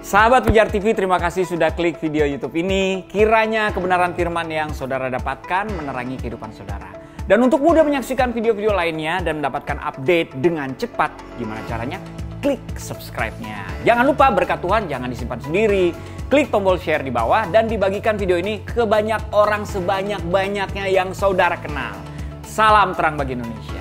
Sahabat Pijar TV, terima kasih sudah klik video YouTube ini. Kiranya kebenaran firman yang saudara dapatkan menerangi kehidupan saudara. Dan untuk mudah menyaksikan video-video lainnya dan mendapatkan update dengan cepat, gimana caranya? Klik subscribe-nya. Jangan lupa berkat Tuhan jangan disimpan sendiri. Klik tombol share di bawah dan dibagikan video ini ke banyak orang sebanyak-banyaknya yang saudara kenal. Salam terang bagi Indonesia.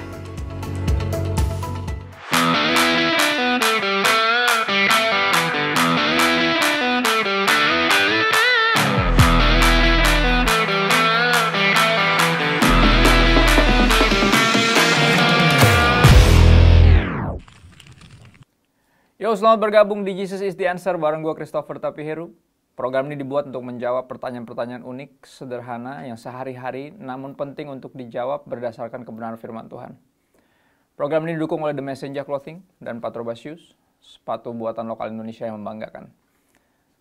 Yo, selamat bergabung di Jesus is the Answer bareng gue Christopher Tapiheru. Program ini dibuat untuk menjawab pertanyaan-pertanyaan unik, sederhana, yang sehari-hari namun penting untuk dijawab berdasarkan kebenaran firman Tuhan. Program ini didukung oleh The Messenger Clothing dan Patrobas Shoes, sepatu buatan lokal Indonesia yang membanggakan.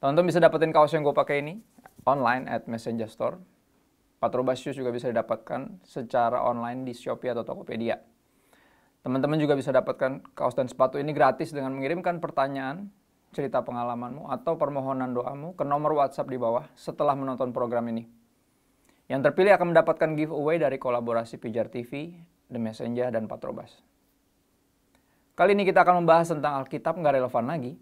Teman-teman bisa dapetin kaos yang gue pakai ini online at Messenger Store. Patrobas Shoes juga bisa didapatkan secara online di Shopee atau Tokopedia. Teman-teman juga bisa dapatkan kaos dan sepatu ini gratis dengan mengirimkan pertanyaan, cerita pengalamanmu, atau permohonan doamu ke nomor WhatsApp di bawah setelah menonton program ini. Yang terpilih akan mendapatkan giveaway dari kolaborasi Pijar TV, The Messenger, dan Patrobas. Kali ini kita akan membahas tentang Alkitab nggak relevan lagi.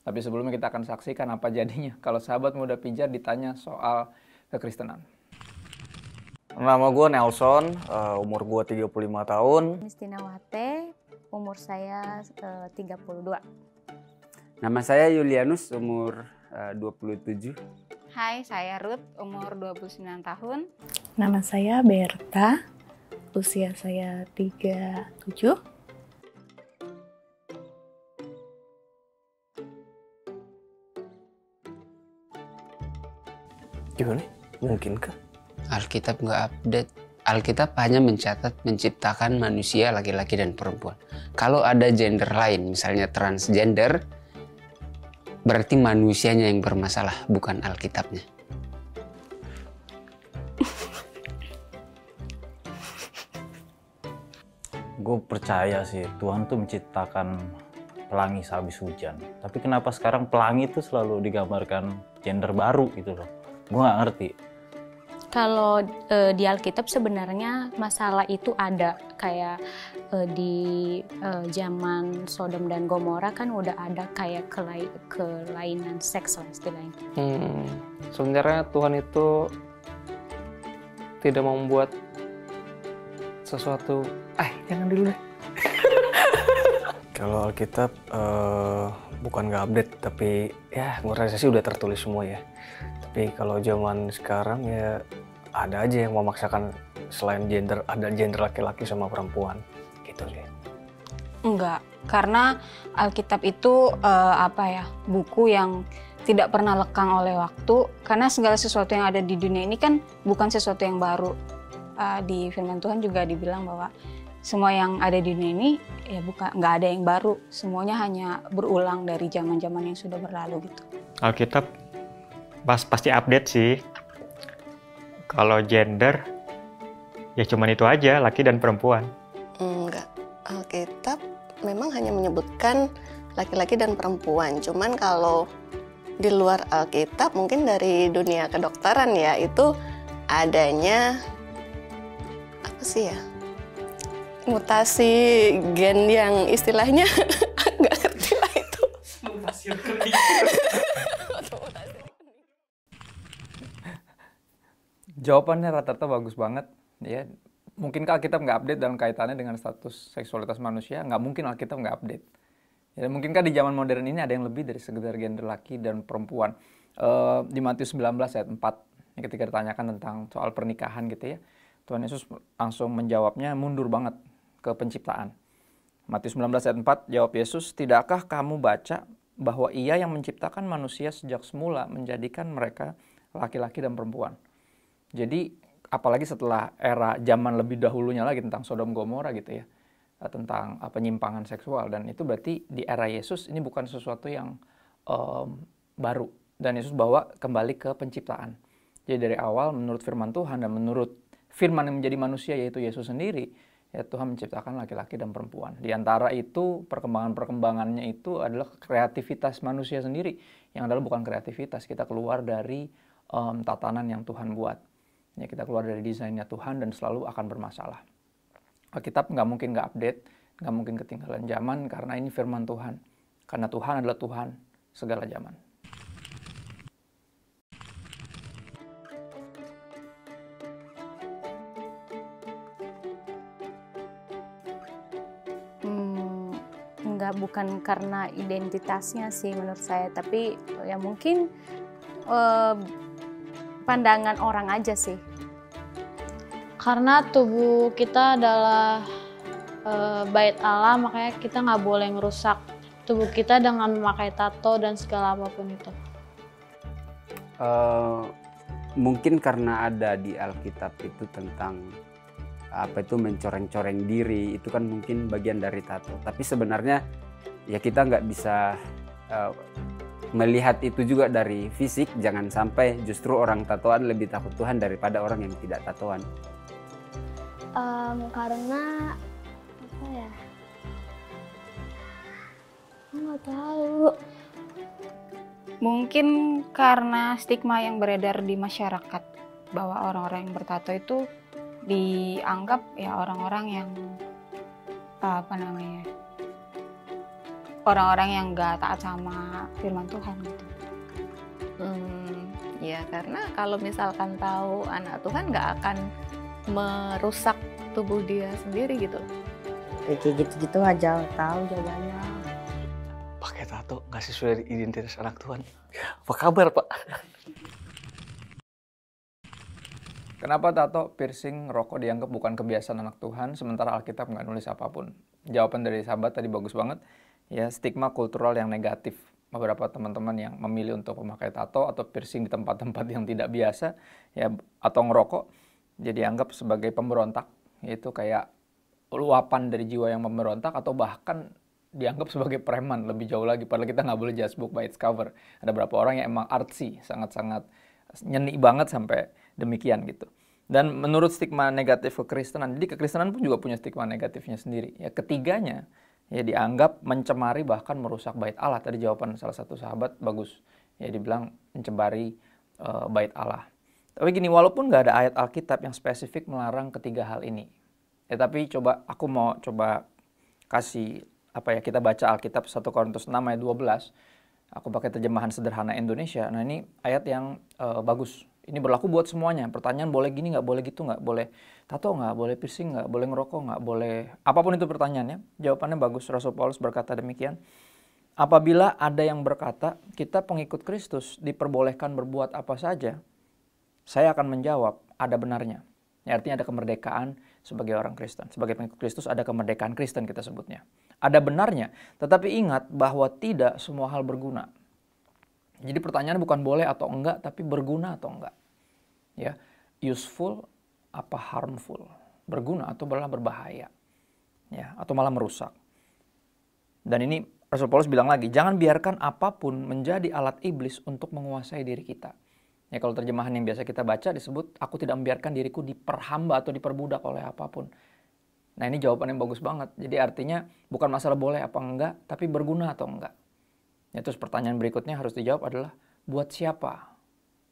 Tapi sebelumnya kita akan saksikan apa jadinya kalau sahabat muda Pijar ditanya soal kekristenan. Nama gue Nelson, umur gue 35 tahun. Mistinawate, umur saya 32. Nama saya Julianus, umur 27. Hai, saya Ruth, umur 29 tahun. Nama saya Berta, usia saya 37. Gimana? Mungkinkah? Alkitab nggak update. Alkitab hanya mencatat menciptakan manusia laki-laki dan perempuan. Kalau ada gender lain, misalnya transgender, berarti manusianya yang bermasalah, bukan Alkitabnya. Gue percaya sih Tuhan tuh menciptakan pelangi sehabis hujan. Tapi kenapa sekarang pelangi itu selalu digambarkan gender baru gitu loh? Gue nggak ngerti. Kalau di Alkitab sebenarnya masalah itu ada, kayak di zaman Sodom dan Gomora kan udah ada kayak kelainan seks lah istilahnya. Sebenarnya Tuhan itu tidak membuat sesuatu. Jangan dulu deh. Kalau Alkitab bukan nggak update, tapi ya gue rasa sih udah tertulis semua ya. Tapi kalau zaman sekarang ya ada aja yang memaksakan selain gender, ada gender laki-laki sama perempuan gitu sih. Enggak, karena Alkitab itu buku yang tidak pernah lekang oleh waktu, karena segala sesuatu yang ada di dunia ini kan bukan sesuatu yang baru. Di firman Tuhan juga dibilang bahwa semua yang ada di dunia ini ya nggak ada yang baru, semuanya hanya berulang dari zaman-zaman yang sudah berlalu gitu. Alkitab pasti update sih. Kalau gender ya cuman itu aja, laki dan perempuan. Enggak, Alkitab memang hanya menyebutkan laki-laki dan perempuan. Cuman kalau di luar Alkitab mungkin dari dunia kedokteran ya, itu adanya apa sih ya? Mutasi gen yang istilahnya nggak ngerti lah itu. Mutasi rekening. Jawabannya rata-rata bagus banget. Ya, mungkinkah Alkitab nggak update dalam kaitannya dengan status seksualitas manusia? Nggak mungkin Alkitab nggak update. Ya, mungkinkah di zaman modern ini ada yang lebih dari sekedar gender laki dan perempuan? Di Matius 19 ayat 4, ketika ditanyakan tentang soal pernikahan gitu ya, Tuhan Yesus langsung menjawabnya mundur banget ke penciptaan. Matius 19 ayat 4, jawab Yesus, "Tidakkah kamu baca bahwa Ia yang menciptakan manusia sejak semula menjadikan mereka laki-laki dan perempuan?" Jadi apalagi setelah era zaman lebih dahulunya lagi tentang Sodom Gomora gitu ya, tentang penyimpangan seksual, dan itu berarti di era Yesus ini bukan sesuatu yang baru, dan Yesus bawa kembali ke penciptaan. Jadi dari awal menurut firman Tuhan dan menurut firman yang menjadi manusia yaitu Yesus sendiri, ya Tuhan menciptakan laki-laki dan perempuan. Di antara itu perkembangannya itu adalah kreativitas manusia sendiri, yang adalah bukan kreativitas, kita keluar dari tatanan yang Tuhan buat. Ya, kita keluar dari desainnya Tuhan dan selalu akan bermasalah. Alkitab nggak mungkin nggak update, nggak mungkin ketinggalan zaman karena ini firman Tuhan. Karena Tuhan adalah Tuhan segala zaman. Enggak, bukan karena identitasnya sih menurut saya, tapi ya mungkin pandangan orang aja sih. Karena tubuh kita adalah bait Allah, makanya kita nggak boleh merusak tubuh kita dengan memakai tato dan segala apapun itu. Mungkin karena ada di Alkitab itu tentang apa itu mencoreng-coreng diri, itu kan mungkin bagian dari tato. Tapi sebenarnya ya kita nggak bisa melihat itu juga dari fisik. Jangan sampai justru orang tatoan lebih takut Tuhan daripada orang yang tidak tatoan. Karena apa ya? Nggak tahu. Mungkin karena stigma yang beredar di masyarakat bahwa orang-orang yang bertato itu dianggap ya orang-orang yang orang-orang yang nggak taat sama firman Tuhan gitu. Ya karena kalau misalkan tahu anak Tuhan nggak akan merusak tubuh dia sendiri gitu. Kayak gitu-gitu aja tahu jawabannya. Pakai tato nggak sesuai identitas anak Tuhan. Apa kabar, Pak? Kenapa tato, piercing, rokok dianggap bukan kebiasaan anak Tuhan, sementara Alkitab nggak nulis apapun? Jawaban dari sahabat tadi bagus banget. Ya, stigma kultural yang negatif. Beberapa teman-teman yang memilih untuk memakai tato atau piercing di tempat-tempat yang tidak biasa, ya, atau ngerokok, jadi dianggap sebagai pemberontak. Itu kayak luapan dari jiwa yang memberontak, atau bahkan dianggap sebagai preman, lebih jauh lagi. Padahal kita nggak boleh judge book by its cover. Ada beberapa orang yang emang artsy, sangat-sangat nyeni banget sampai demikian gitu. Dan menurut stigma negatif kekristenan, jadi kekristenan pun juga punya stigma negatifnya sendiri. Ya, ketiganya ya dianggap mencemari bahkan merusak bait Allah. Tadi jawaban salah satu sahabat bagus. Ya, dibilang mencemari bait Allah. Tapi gini, walaupun nggak ada ayat Alkitab yang spesifik melarang ketiga hal ini. Ya, tapi aku mau coba kasih kita baca Alkitab 1 Korintus 6 ayat 12. Aku pakai terjemahan sederhana Indonesia. Nah, ini ayat yang bagus. Ini berlaku buat semuanya. Pertanyaan boleh gini nggak, boleh gitu nggak, boleh tato nggak, boleh piercing nggak, boleh ngerokok nggak, boleh apapun itu pertanyaannya. Jawabannya bagus. Rasul Paulus berkata demikian. Apabila ada yang berkata, kita pengikut Kristus diperbolehkan berbuat apa saja, saya akan menjawab, ada benarnya. Ya, artinya ada kemerdekaan sebagai orang Kristen. Sebagai pengikut Kristus ada kemerdekaan Kristen kita sebutnya. Ada benarnya, tetapi ingat bahwa tidak semua hal berguna. Jadi pertanyaannya bukan boleh atau enggak, tapi berguna atau enggak. Ya, useful apa harmful? Berguna atau malah berbahaya? Ya, atau malah merusak. Dan ini Rasul Paulus bilang lagi, jangan biarkan apapun menjadi alat iblis untuk menguasai diri kita. Ya, kalau terjemahan yang biasa kita baca disebut, aku tidak membiarkan diriku diperhamba atau diperbudak oleh apapun. Nah, ini jawaban yang bagus banget. Jadi artinya bukan masalah boleh apa enggak, tapi berguna atau enggak. Ya, terus pertanyaan berikutnya harus dijawab adalah, buat siapa?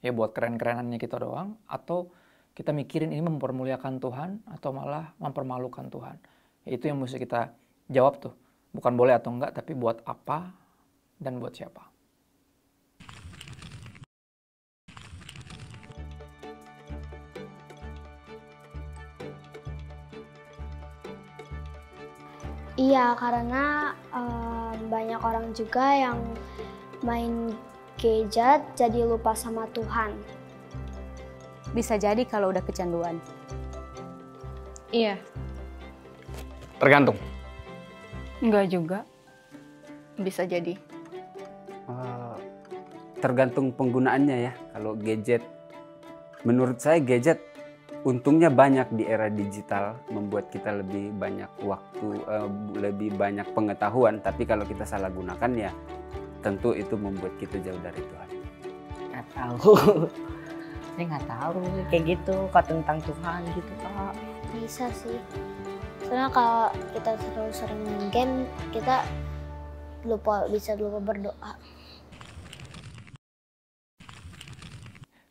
Ya, buat keren-kerenannya kita doang, atau kita mikirin ini mempermuliakan Tuhan, atau malah mempermalukan Tuhan. Ya, itu yang mesti kita jawab tuh. Bukan boleh atau enggak, tapi buat apa dan buat siapa. Iya, karena banyak orang juga yang main gadget jadi lupa sama Tuhan. Bisa jadi kalau udah kecanduan. Iya. Tergantung. Enggak juga. Bisa jadi. Tergantung penggunaannya ya. Kalau gadget, menurut saya gadget untungnya banyak di era digital, membuat kita lebih banyak waktu, lebih banyak pengetahuan. Tapi kalau kita salah gunakan ya tentu itu membuat kita jauh dari Tuhan. Nggak tahu. Saya nggak tahu kayak gitu kok tentang Tuhan gitu Kak. Bisa sih. Soalnya kalau kita terlalu sering main game, kita bisa lupa berdoa.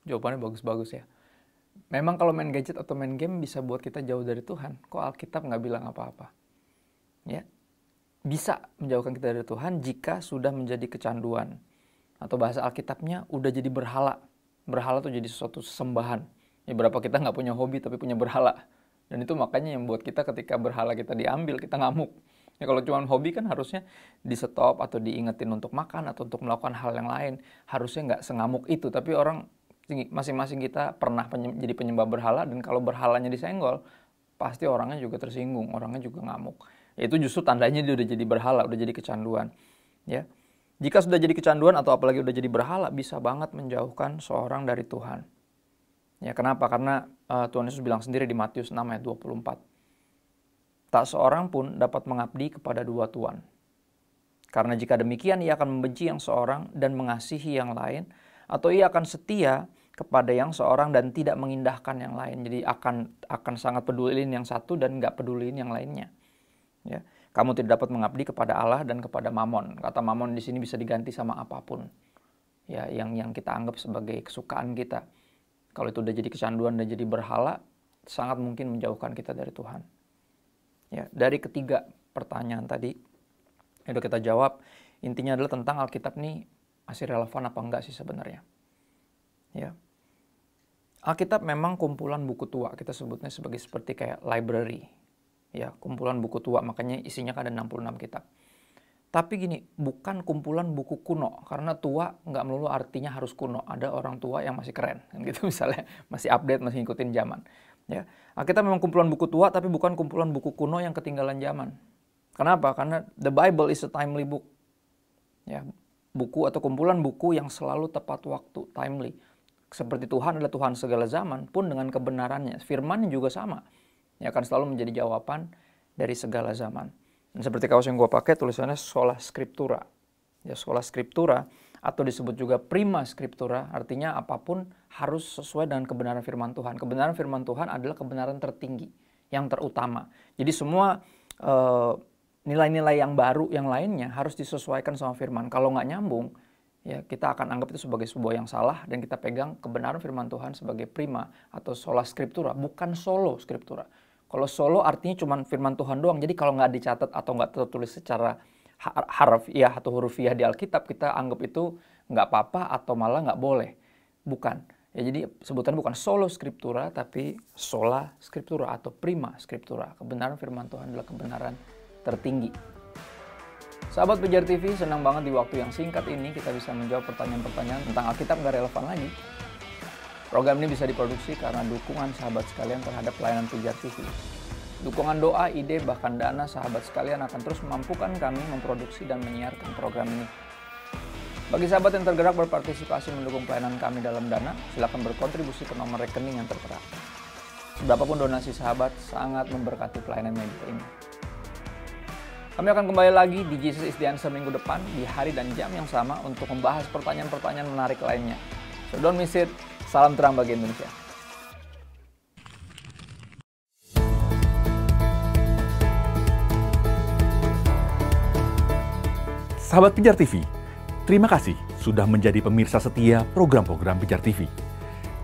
Jawabannya bagus-bagus ya. Memang kalau main gadget atau main game bisa buat kita jauh dari Tuhan. Kok Alkitab nggak bilang apa-apa? Ya, bisa menjauhkan kita dari Tuhan jika sudah menjadi kecanduan. Atau bahasa Alkitabnya udah jadi berhala. Berhala tuh jadi sesuatu sembahan. Ya, berapa kita nggak punya hobi tapi punya berhala. Dan itu makanya yang buat kita ketika berhala kita diambil, kita ngamuk. Ya, kalau cuma hobi kan harusnya di stop atau diingetin untuk makan atau untuk melakukan hal yang lain. Harusnya nggak sengamuk itu. Tapi orang masing-masing kita pernah jadi penyembah berhala, dan kalau berhalanya disenggol, pasti orangnya juga tersinggung, orangnya juga ngamuk. Ya, itu justru tandanya dia udah jadi berhala, udah jadi kecanduan. Ya, jika sudah jadi kecanduan atau apalagi udah jadi berhala, bisa banget menjauhkan seorang dari Tuhan. Ya, kenapa? Karena Tuhan Yesus bilang sendiri di Matius 6 ayat 24. Tak seorang pun dapat mengabdi kepada dua tuan. Karena jika demikian ia akan membenci yang seorang dan mengasihi yang lain, atau ia akan setia kepada yang seorang dan tidak mengindahkan yang lain. Jadi akan sangat pedulin yang satu dan nggak pedulin yang lainnya. Ya, kamu tidak dapat mengabdi kepada Allah dan kepada Mamon. Kata Mamon di sini bisa diganti sama apapun. Ya, yang kita anggap sebagai kesukaan kita. Kalau itu udah jadi kecanduan dan jadi berhala, sangat mungkin menjauhkan kita dari Tuhan. Ya, dari ketiga pertanyaan tadi yang udah kita jawab, intinya adalah tentang Alkitab nih masih relevan apa enggak sih sebenarnya. Ya. Alkitab memang kumpulan buku tua, kita sebutnya seperti kayak library. Ya, kumpulan buku tua, makanya isinya kan ada 66 kitab. Tapi gini, bukan kumpulan buku kuno, karena tua nggak melulu artinya harus kuno. Ada orang tua yang masih keren, gitu misalnya, masih update, masih ngikutin zaman. Ya, Alkitab memang kumpulan buku tua, tapi bukan kumpulan buku kuno yang ketinggalan zaman. Kenapa? Karena the Bible is a timely book. Ya, buku atau kumpulan buku yang selalu tepat waktu, timely. Seperti Tuhan adalah Tuhan segala zaman, pun dengan kebenarannya. Firman juga sama. Ya, akan selalu menjadi jawaban dari segala zaman. Dan seperti kaos yang gue pakai, tulisannya Sola Scriptura. Ya, Sola Scriptura, atau disebut juga Prima Scriptura, artinya apapun harus sesuai dengan kebenaran firman Tuhan. Kebenaran firman Tuhan adalah kebenaran tertinggi, yang terutama. Jadi semua nilai-nilai yang baru yang lainnya harus disesuaikan sama firman. Kalau nggak nyambung, ya kita akan anggap itu sebagai sebuah yang salah, dan kita pegang kebenaran firman Tuhan sebagai prima atau sola scriptura, bukan solo scriptura. Kalau solo artinya cuma firman Tuhan doang. Jadi kalau nggak dicatat atau nggak tertulis secara harfiah atau hurufiah di Alkitab, kita anggap itu nggak apa-apa atau malah nggak boleh. Bukan. Ya, jadi sebutan bukan solo scriptura, tapi sola scriptura atau prima scriptura. Kebenaran firman Tuhan adalah kebenaran tertinggi. Sahabat Pijar TV, senang banget di waktu yang singkat ini kita bisa menjawab pertanyaan-pertanyaan tentang Alkitab nggak relevan lagi. Program ini bisa diproduksi karena dukungan sahabat sekalian terhadap pelayanan Pijar TV. Dukungan doa, ide, bahkan dana sahabat sekalian akan terus memampukan kami memproduksi dan menyiarkan program ini. Bagi sahabat yang tergerak berpartisipasi mendukung pelayanan kami dalam dana, silakan berkontribusi ke nomor rekening yang tertera. Berapapun donasi sahabat sangat memberkati pelayanan media ini. Kami akan kembali lagi di Jesus is the Answer minggu depan di hari dan jam yang sama untuk membahas pertanyaan-pertanyaan menarik lainnya. So don't miss it. Salam terang bagi Indonesia. Sahabat Pijar TV, terima kasih sudah menjadi pemirsa setia program-program Pijar TV.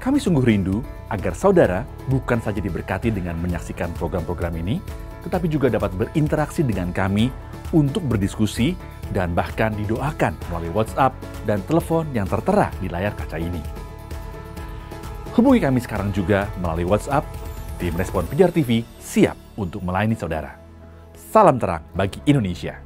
Kami sungguh rindu agar saudara bukan saja diberkati dengan menyaksikan program-program ini, tetapi juga dapat berinteraksi dengan kami untuk berdiskusi dan bahkan didoakan melalui WhatsApp dan telepon yang tertera di layar kaca ini. Hubungi kami sekarang juga melalui WhatsApp. Tim Respon Pijar TV siap untuk melayani saudara. Salam terang bagi Indonesia.